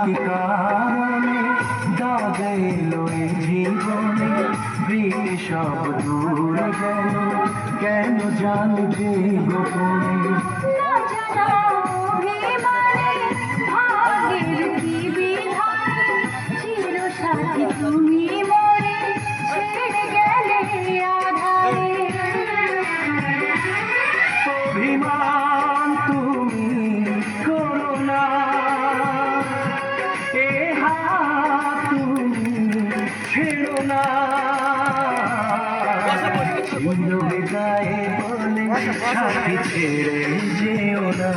কি কারণে দাগে এলো এ জীবনে, প্রীতি সব দূরে গেল কেন জানবে গোপনে। তুমি মরে ছেড়ে গেলে আধারে, অভিমান তুমি করো না, এ হাত তুমি ছেড়ো না। চির বিদায় বলে সাথী ছেড়ে যেও না,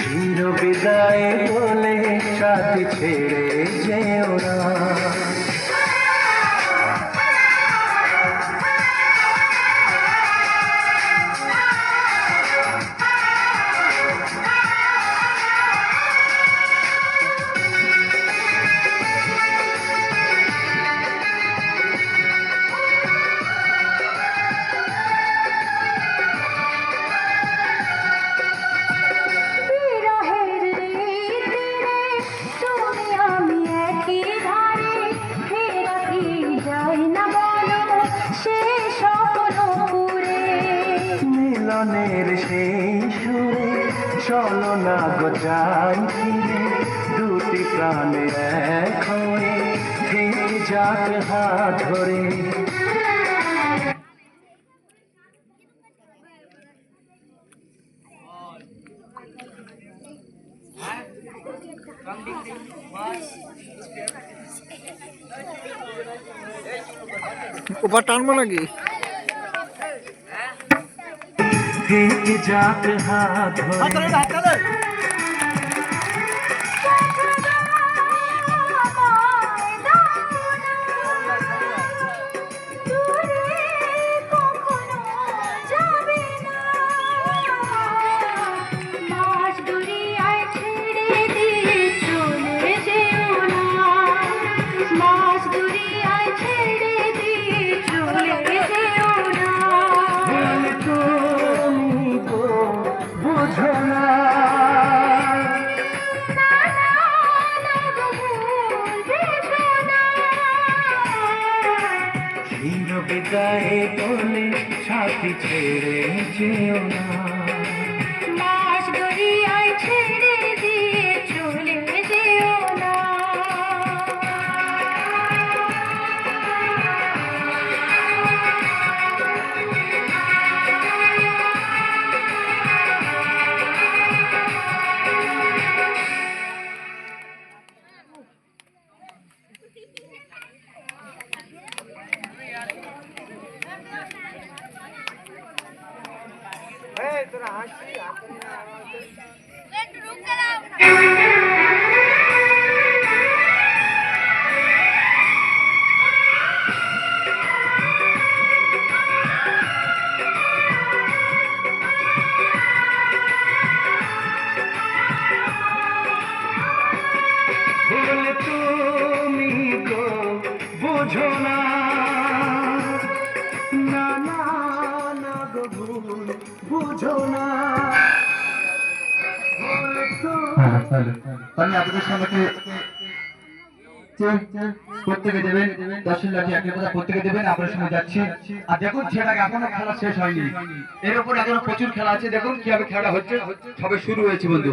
চির বিদায় বলে সাথী ছেড়ে যেও না। মিলনের সেই সুরে চলো না গো যাই ফিরে, দুটি প্রাণে এক হয়ে থেকে যাক হাত ধরে। ওপর টানবো নাকি? থেকে যাক হাত ধরে। চির বিদায় বলে সাথী ছেড়ে যেও না, মাস দরিয়ায় ছেড়ে দিয়ে চলে যেও না। ভুল তুমি গো বুঝো না, না না না গো ভুল বুঝো না। আপনাদের সবাইকে প্রত্যেকে দেবেন 10 লাঠি একটা কথা প্রত্যেকে দেবেন। আপনার সঙ্গে যাচ্ছি। আর দেখুন ছেলেটাকে এখনো খেলা শেষ হয়নি, এর উপর এখনো প্রচুর খেলা আছে। দেখুন কিভাবে খেলা হচ্ছে, সবে শুরু হয়েছে বন্ধু।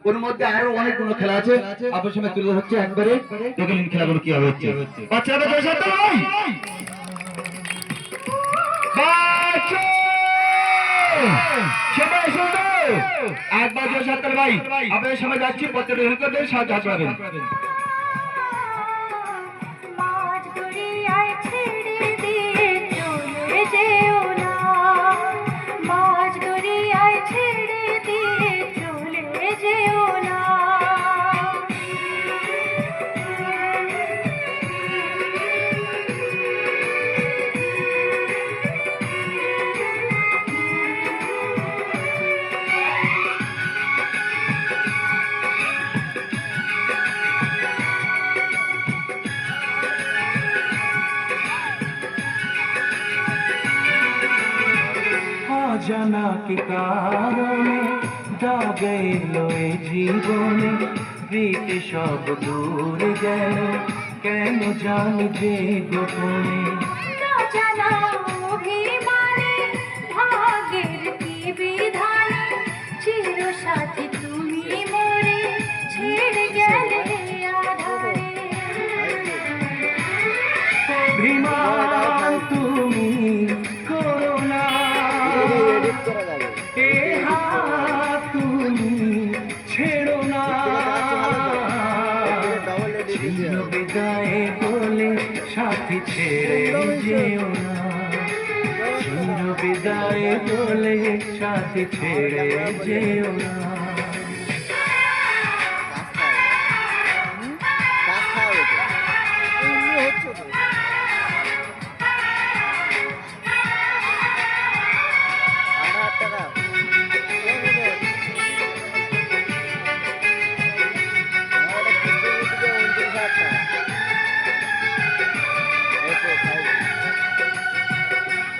ওর মধ্যে আরো অনেকগুলো খেলা আছে, আপনার সঙ্গে তুলে হচ্ছে একবারে। দেখুন খেলাগুলো কিভাবে হচ্ছে। বাচ্চারা একবার জোর সাথে ভাই আপনাদের সময় যাচ্ছি, প্রত্যেকটা সাহায্য করবেন। মাস দরিয়ায় ছেড়ে দিয়ে চলে যেও না, মাস দরিয়ায় ছেড়ে দিয়ে চলে যেও না। অজানা কি কারণে দাগে এলো এ জীবনে, প্রীতি সব দূর গেল কেন জানি যে গোপনে না জানা অভিমানে ভাগের কি বিধানে চির সাথী তুমি মরে ছেড়ে গেলে আধারে অভিমান তুমি করো না এ হাত তুমি ছেড়ো না চির বিদায় বলে সাথী ছেড়ে যেও না চির বিদায় বলে সাথী ছেড়ে যেও না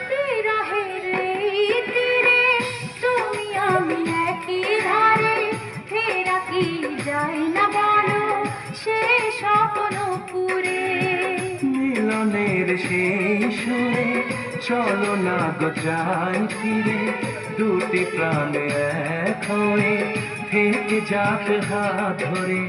বিরহের এই তীরে তুমি আমি একই ধারে ফেরা কি যায় না বলো সে স্বপ্ন পুরে মিলনের সেই সুরে চলো না গো যাই ফিরে দুটি প্রাণে এক হয়ে থেকে যাক হাত ধরে